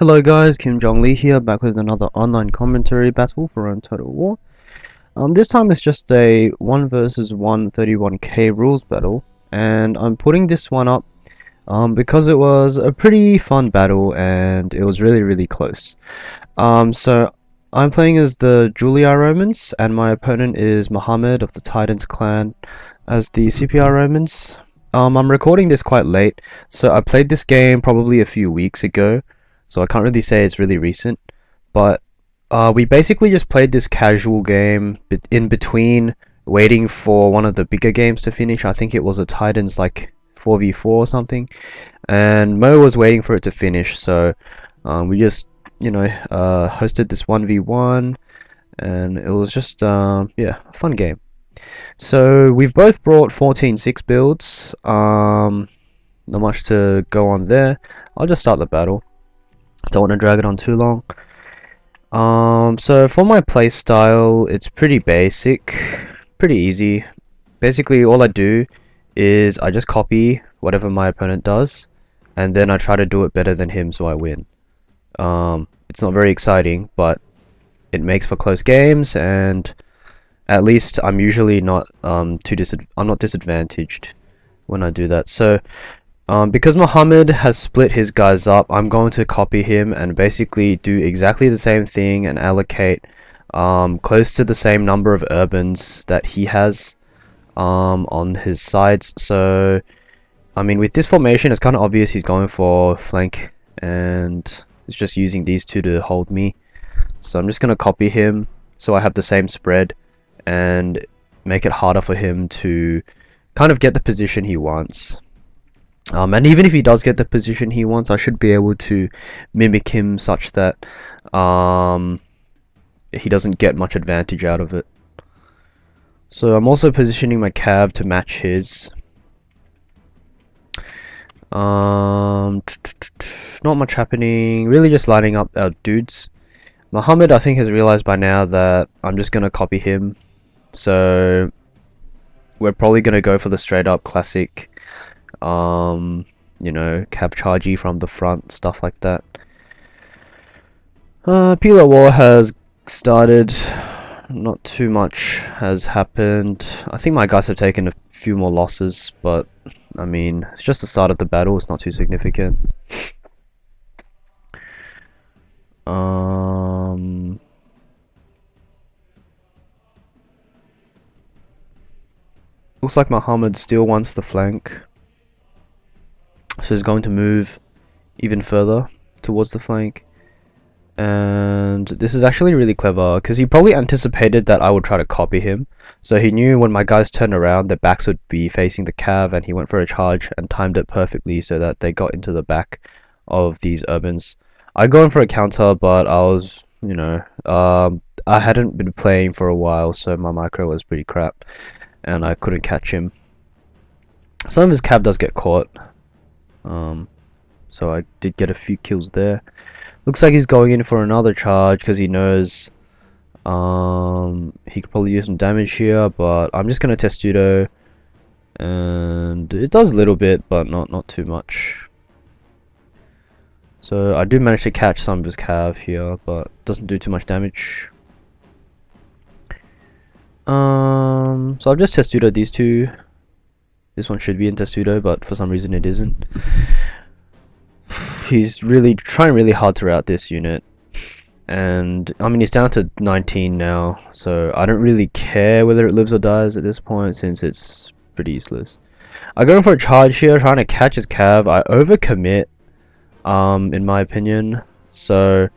Hello guys, JongLi here, back with another online commentary battle for Total War. This time it's just a 1 versus 1 31k rules battle, and I'm putting this one up because it was a pretty fun battle and it was really close. So I'm playing as the Julii Romans, and my opponent is Mohamad of the Titans clan as the Scipii Romans. I'm recording this quite late, so I played this game probably a few weeks ago. So I can't really say it's really recent, but we basically just played this casual game in between waiting for one of the bigger games to finish. I think it was a Titans like 4v4 or something, and Mo was waiting for it to finish, so we just hosted this 1v1, and it was just yeah, a fun game. So we've both brought 14-6 builds. Not much to go on there. I'll just start the battle. Don't want to drag it on too long. So for my playstyle, it's pretty basic, pretty easy. Basically, all I do is I just copy whatever my opponent does, and then I try to do it better than him so I win. It's not very exciting, but it makes for close games, and at least I'm usually not I'm not disadvantaged when I do that. So because Mohamad has split his guys up, I'm going to copy him and basically do exactly the same thing and allocate close to the same number of urbans that he has on his sides. So, I mean, with this formation, it's kind of obvious he's going for flank, and he's just using these two to hold me. So I'm just going to copy him so I have the same spread and make it harder for him to kind of get the position he wants. And even if he does get the position he wants, I should be able to mimic him such that he doesn't get much advantage out of it. So I'm also positioning my cav to match his. Not much happening, really just lining up our dudes. Mohamad, I think, has realized by now that I'm just going to copy him. So we're probably going to go for the straight up classic cap chargey from the front, stuff like that. Pillar War has started. Not too much has happened. I think my guys have taken a few more losses, but I mean, it's just the start of the battle, it's not too significant. Looks like Mohamad still wants the flank. So he's going to move even further towards the flank, and this is actually really clever because he probably anticipated that I would try to copy him, so he knew when my guys turned around their backs would be facing the cav, and he went for a charge and timed it perfectly so that they got into the back of these urbans. I go in for a counter, but I was I hadn't been playing for a while, so my micro was pretty crap and I couldn't catch him. Some of his cav does get caught. So I did get a few kills there. Looks like he's going in for another charge because he knows he could probably use some damage here, but I'm just gonna testudo, and it does a little bit, but not too much. So I do manage to catch some of his cav here, but doesn't do too much damage. So I've just testudoed these two. This one should be in testudo, but for some reason it isn't. He's really trying really hard to route this unit, and I mean he's down to 19 now, so I don't really care whether it lives or dies at this point since it's pretty useless. I go in for a charge here, trying to catch his cav. I overcommit, in my opinion. So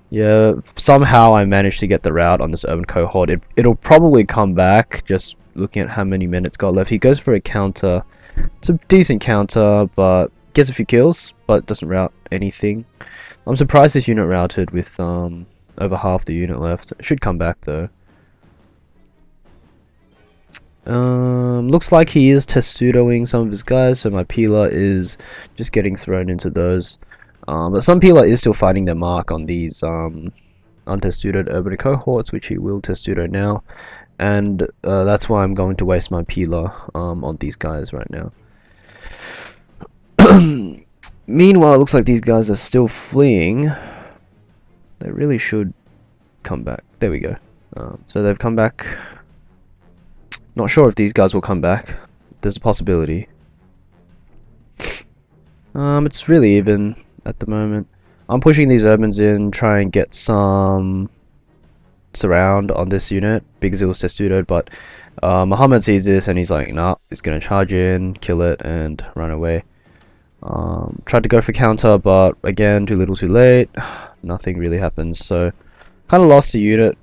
yeah, somehow I managed to get the route on this urban cohort. It'll probably come back, just looking at how many minutes got left. He goes for a counter. It's a decent counter, but gets a few kills, but doesn't route anything. I'm surprised this unit routed with over half the unit left. It should come back though. Looks like he is testudoing some of his guys, so my peeler is just getting thrown into those. But some peeler is still finding their mark on these untestudoed urban cohorts, which he will testudo now. And that's why I'm going to waste my peeler on these guys right now. Meanwhile, it looks like these guys are still fleeing. They really should come back. There we go. So they've come back. Not sure if these guys will come back. There's a possibility. It's really even at the moment. I'm pushing these urbans in, try and get some surround on this unit because it was testudoed, but Mohamad sees this and he's like, nah, he's gonna charge in, kill it, and run away. Tried to go for counter, but again, too little too late. Nothing really happens, so kind of lost the unit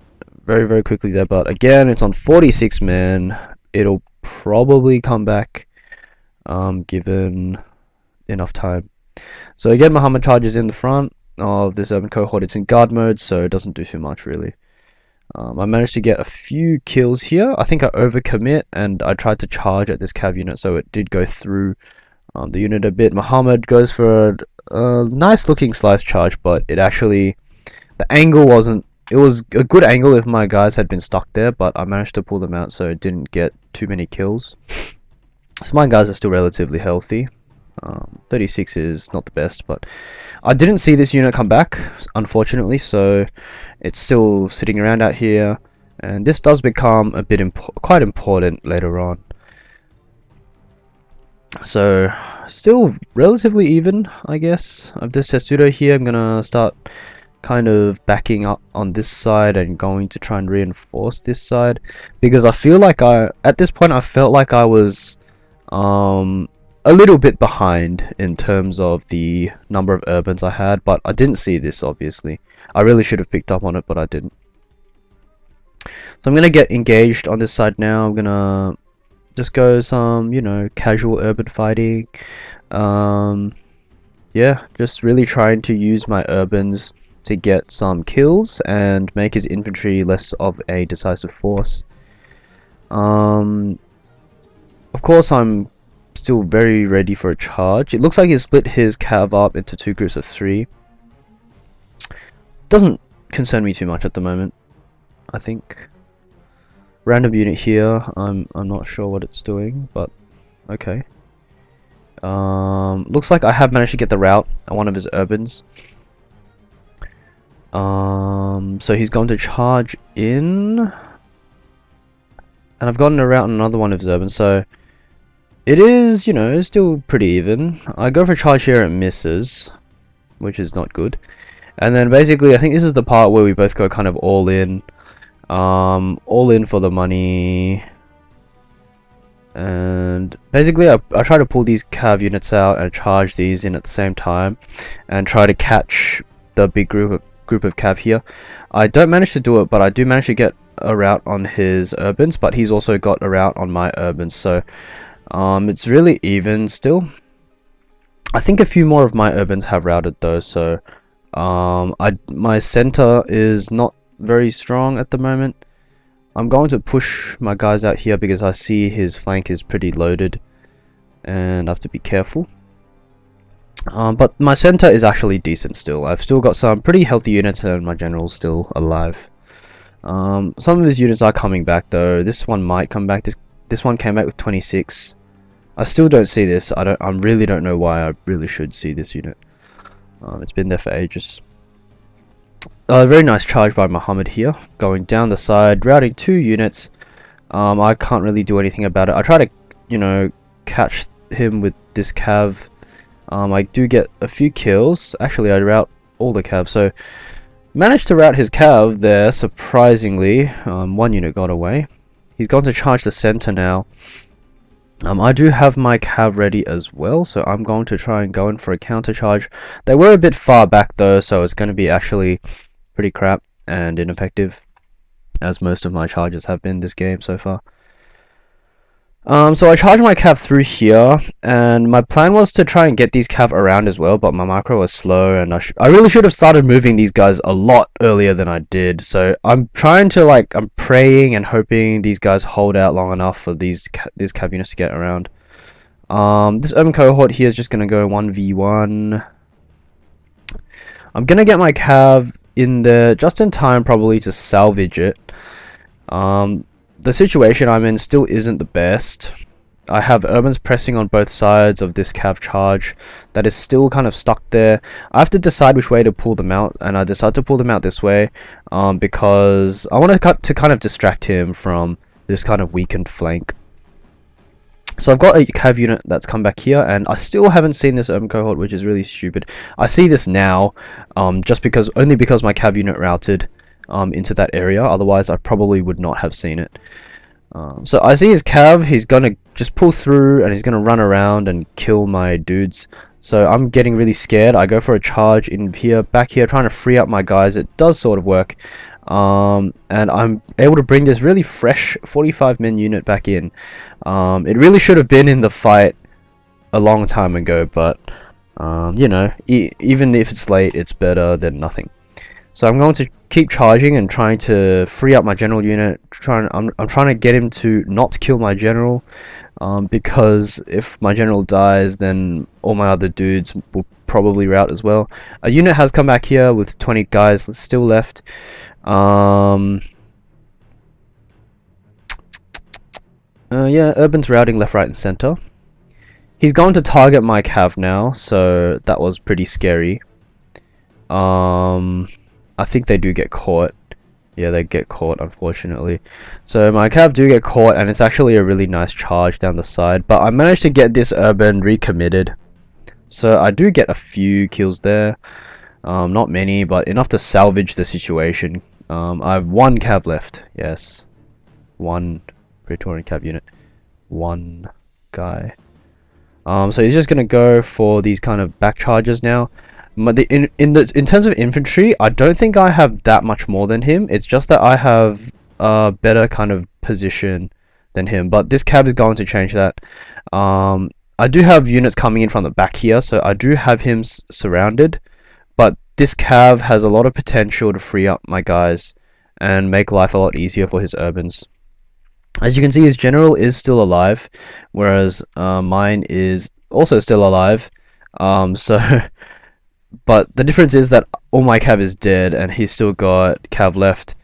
very quickly there, but again, it's on 46 men. It'll probably come back given enough time. So again, Mohamad charges in the front of this urban cohort. It's in guard mode, so it doesn't do too much really. I managed to get a few kills here. I think I overcommit and I tried to charge at this cav unit, so it did go through the unit a bit. Mohamad goes for a nice looking slice charge, but it actually, the angle wasn't, it was a good angle if my guys had been stuck there, but I managed to pull them out so it didn't get too many kills. So my guys are still relatively healthy. 36 is not the best, but I didn't see this unit come back, unfortunately, so it's still sitting around out here, and this does become a bit quite important later on. So still relatively even, I guess, of this testudo here. I'm gonna start kind of backing up on this side and going to try and reinforce this side, because I feel like at this point I felt like I was a little bit behind in terms of the number of urbans I had, but I didn't see this, obviously. I really should have picked up on it, but I didn't. So I'm going to get engaged on this side now. I'm going to just go some, you know, casual urban fighting. Yeah, just really trying to use my urbans to get some kills and make his infantry less of a decisive force. Of course, I'm still very ready for a charge. It looks like he split his cav up into 2 groups of 3. Doesn't concern me too much at the moment, I think. Random unit here. I'm not sure what it's doing, but okay. Looks like I have managed to get the route on one of his urbans. So he's going to charge in, and I've gotten a route on another one of his urbans, so it is, you know, still pretty even. I go for a charge here and misses, which is not good. And then basically, I think this is the part where we both go kind of all in for the money. And basically, I try to pull these cav units out and charge these in at the same time, and try to catch the big group of cav here. I don't manage to do it, but I do manage to get a route on his urbans, but he's also got a route on my urbans, so it's really even still. I think a few more of my urbans have routed though, so my center is not very strong at the moment. I'm going to push my guys out here because I see his flank is pretty loaded and I have to be careful. But my center is actually decent still. I've still got some pretty healthy units and my general's still alive. Some of his units are coming back though. This one might come back. This one came back with 26. I still don't see this. I really don't know why. I really should see this unit. It's been there for ages. Very nice charge by Mohamad here, going down the side, routing 2 units. I can't really do anything about it. I try to, you know, catch him with this cav. I do get a few kills. Actually, I route all the cav, so managed to route his cav there. Surprisingly, 1 unit got away. He's going to charge the center now. I do have my cav ready as well, so I'm going to try and go in for a counter charge. They were a bit far back though, so it's going to be actually pretty crap and ineffective, as most of my charges have been this game so far. So I charged my cav through here, and my plan was to try and get these cav around as well, but my macro was slow, and I really should have started moving these guys a lot earlier than I did. So I'm trying to, like, I'm praying and hoping these guys hold out long enough for these cav units to get around. This urban cohort here is just gonna go 1v1. I'm gonna get my cav in there just in time, probably, to salvage it. The situation I'm in still isn't the best. I have urbans pressing on both sides of this cav charge that is still kind of stuck there. I have to decide which way to pull them out, and I decide to pull them out this way because I want to kind of distract him from this kind of weakened flank. So I've got a cav unit that's come back here, and I still haven't seen this urban cohort, which is really stupid. I see this now, only because my cav unit routed into that area. Otherwise, I probably would not have seen it. So I see his cav. He's gonna just pull through, and he's gonna run around and kill my dudes. So I'm getting really scared. I go for a charge in here, back here, trying to free up my guys. It does sort of work. And I'm able to bring this really fresh 45 men unit back in. It really should have been in the fight a long time ago, but you know, even if it's late, it's better than nothing. So I'm going to keep charging and trying to free up my general unit. I'm trying to get him to not kill my general, because if my general dies, then all my other dudes will probably rout as well. A unit has come back here with 20 guys still left. Yeah, Urban's routing left, right, and center. He's going to target my cav now, so that was pretty scary. I think they do get caught. Yeah, they get caught, unfortunately. So my cav do get caught, and it's actually a really nice charge down the side. But I managed to get this urban recommitted. So I do get a few kills there. Not many, but enough to salvage the situation. I have one cav left. Yes. One Praetorian cav unit. One guy. So he's just gonna go for these kind of back charges now. But in terms of infantry, I don't think I have that much more than him. It's just that I have a better kind of position than him. But this cav is going to change that. I do have units coming in from the back here, so I do have him surrounded. But this cav has a lot of potential to free up my guys and make life a lot easier for his urbans. As you can see, his general is still alive, whereas mine is also still alive. But the difference is that all my cav is dead, and he's still got cav left.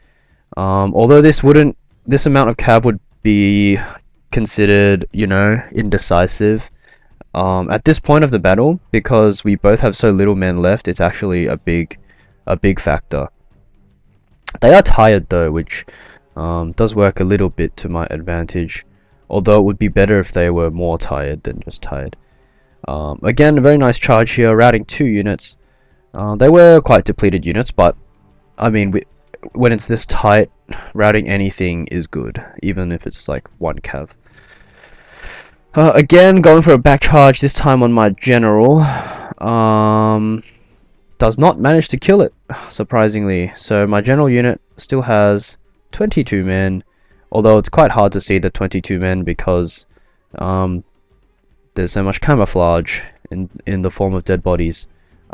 Although this amount of cav would be considered, you know, indecisive. At this point of the battle, because we both have so little men left, it's actually a big factor. They are tired though, which does work a little bit to my advantage. Although it would be better if they were more tired than just tired. Again, a very nice charge here, routing 2 units. They were quite depleted units, but I mean, when it's this tight, routing anything is good, even if it's like 1 cav. Again, going for a back charge, this time on my general. Does not manage to kill it, surprisingly. So my general unit still has 22 men, although it's quite hard to see the 22 men because there's so much camouflage in the form of dead bodies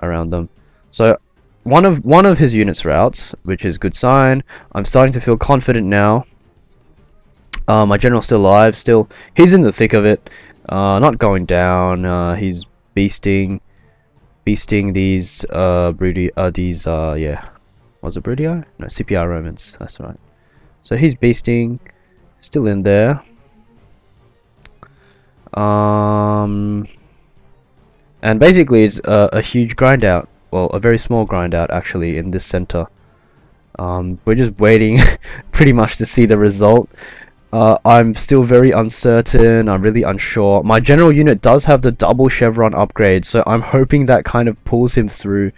around them. So one of his units routes, which is a good sign. I'm starting to feel confident now. My general's still alive. He's in the thick of it. Not going down. He's beasting these yeah. Was it Brutio? No, CPR Romans. That's right. So he's beasting, still in there. And basically it's a huge grind out. Well, a very small grind out actually in this center. We're just waiting pretty much to see the result. I'm still very uncertain. I'm really unsure. My general unit does have the double chevron upgrade, so I'm hoping that kind of pulls him through.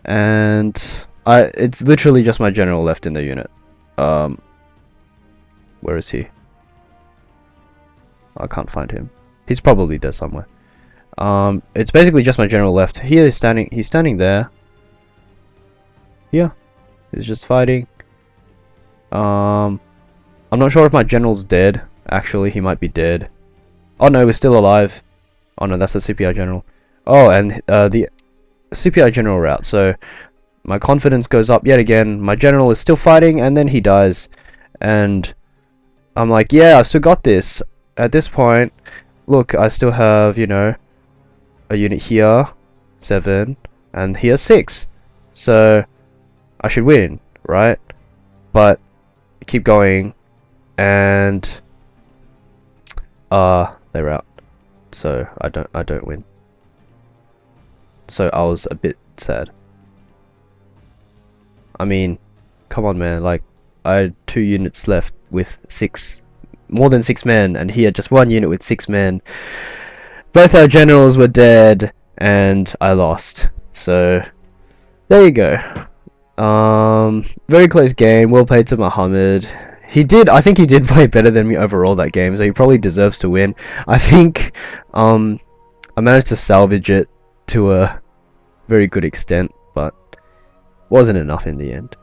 And it's literally just my general left in the unit. Where is he? I can't find him. He's probably there somewhere. It's basically just my general left. He's standing there. Here. He's just fighting. I'm not sure if my general's dead. Actually, he might be dead. Oh no, we're still alive. Oh no, that's the CPI general. Oh, and the CPI general route. So my confidence goes up yet again. My general is still fighting, and then he dies. And I'm like, yeah, I still got this. At this point, look, I still have, you know, a unit here, 7, and here 6. So I should win, right? But keep going, and the they're out. So I don't win. So I was a bit sad. I mean, come on, man. Like, I had 2 units left with more than 6 men, and he had just 1 unit with 6 men. Both our generals were dead, and I lost. So there you go. Very close game. Well played to Mohamad. I think he did play better than me overall that game, so he probably deserves to win. I think I managed to salvage it to a very good extent, but wasn't enough in the end.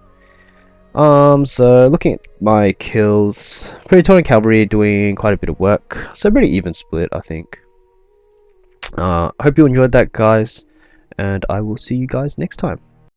So looking at my kills, Praetorian Cavalry doing quite a bit of work, so pretty even split, I think. Hope you enjoyed that, guys, and I will see you guys next time.